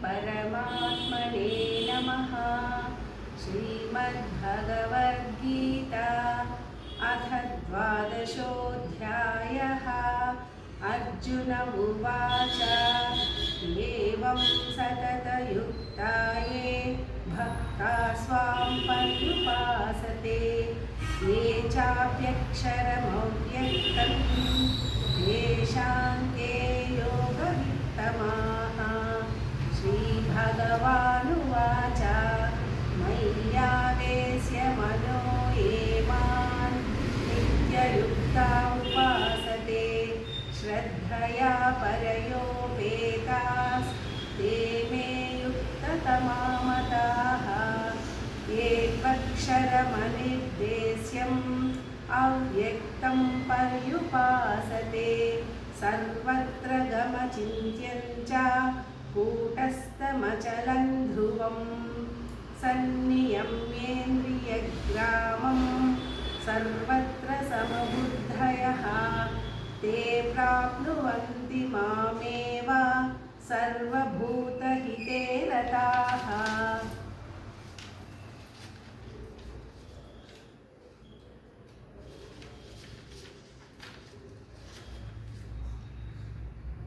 परमात्मने नमः। श्रीमद्भगवद्गीता अथ 12. अर्जुन उवाच एवं सततयुक्ता ये भक्ता स्वां पर्युपासते ये चाप्यक्षरमव्यक्तं तेषां के योगवित्तमाः। श्रीभगवानुवाच मय्यावेश्य मनो ये मां नित्ययुक्ता उपासते श्रद्धया परयोपेतास्ते मे युक्ततमा मताः। ये त्वक्षरमनिर्देश्यम् अव्यक्तं पर्युपासते सर्वत्र गमचिन्त्यं च कूटस्थमचलं ध्रुवं सन्नियम्येन्द्रियग्रामं सर्वत्र समबुद्धयः ते प्राप्नुवन्ति मामेव सर्वभूतहिते रताः।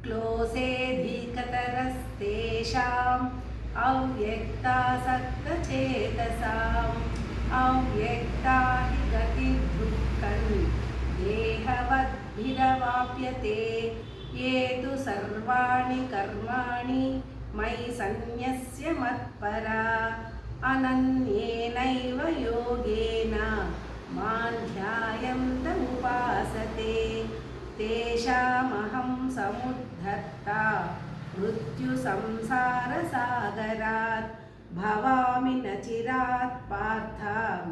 क्लोसेऽधिकतरस्तेषाम् अव्यक्तासक्तचेतसाम् अव्यक्ता हि गतिर्दुःखं देहवद्भिरवाप्यते ये तु सर्वाणि कर्माणि मयि सन्न्यस्य मत्परा अनन्येनैव योगेन मां ध्यायन्त उपासते तेषामहं समुद्धर्ता मृत्युसंसारसागरात् भवामि न चिरात् पार्थ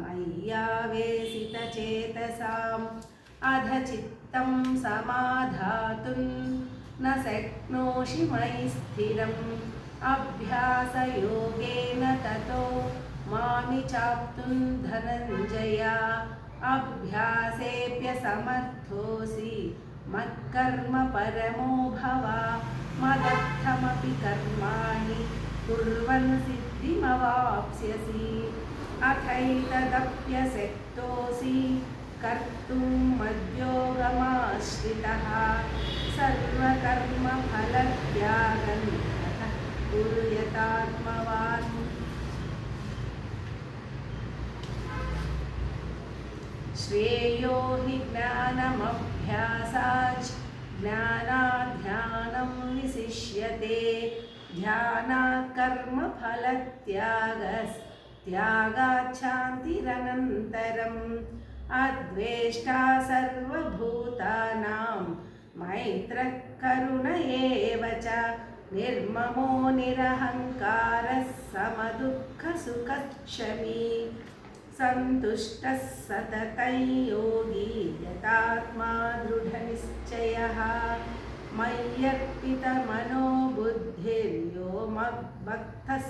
मय्यावेशितचेतसाम् अधचित्तं समाधातुं न शक्नोषि मयि स्थिरम् अभ्यासयोगेन ततो मामि चाप्तुं धनञ्जय अभ्यासेऽप्यसमर्थोऽसि मत्कर्म परमो भव मदर्थमपि कर्माणि कुर्वन् सिद्धिमवाप्स्यसि अथैतदप्यशक्तोऽसि कर्तुं मद्योगमाश्रितः सर्वकर्मफलत्यागं ततः कुरु यतात्मवान्। श्रेयो हि ज्ञानमभ्यासाच् ज्ञानाध्यानं विशिष्यते ध्यानात् कर्मफलत्यागात् शान्तिरनन्तरम् अद्वेष्टा सर्वभूतानां मैत्रः करुण एव च निर्ममो निरहङ्कारः समदुःखसुखक्षमी सन्तुष्टः सततं योगी यतात्मा दृढनिश्चयः मय्यर्पितमनो बुद्धिर्यो मद्भक्तः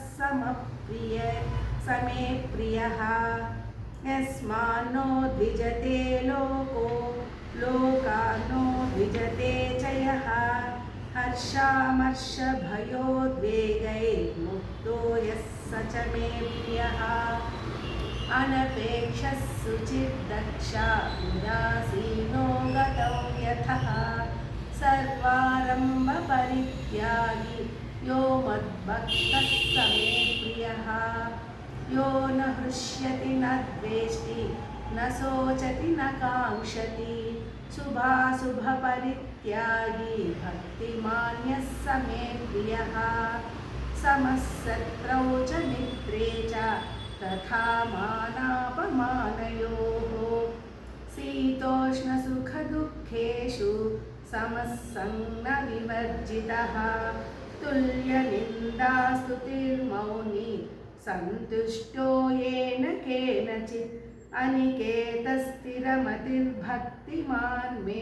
समे प्रियः यस्मान्नो द्विजते लोको लोकान्नो द्विजते च यः हर्षामर्षभयोद्वेगैर्मुक्तो यः स च मे प्रियः अनपेक्षः शुचिर्दक्षः उदासीनो गतौ यथः सर्वारम्भपरित्यागी यो मद्भक्तः स मे प्रियः यो न हृष्यति न द्वेष्टि न शोचति न काङ्क्षति शुभाशुभपरित्यागी भक्तिमान्यः स मे प्रियः समः शत्रौ च मित्रे च तथा मानापमानयोः शीतोष्णसुखदुःखेषु समः सन्न विवर्जितः तुल्यनिन्दास्तुतिर्मौनी सन्तुष्टो येन केनचित् अनिकेतस्थिरमतिर्भक्तिमान् मे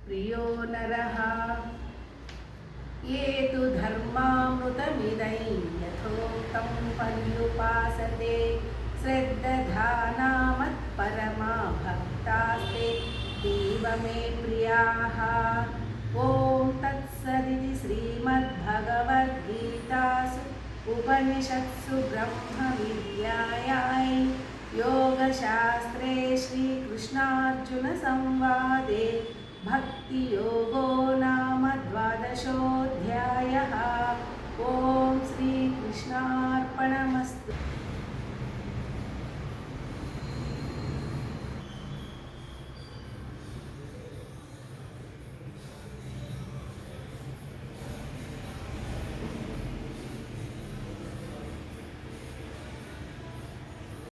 प्रियो नरः ये तु धर्मामृतमिदं यथोक्तं पर्युपासते श्रद्धाना मत्परमा भक्तास्ते तीव मे प्रियाः। ॐ तत्सदिति श्रीमद्भगवद्गीतासु उपनिषत्सु ब्रह्मविद्यायां योगशास्त्रे श्रीकृष्णार्जुनसंवादे भक्तियोगो नाम 12 ॐ श्री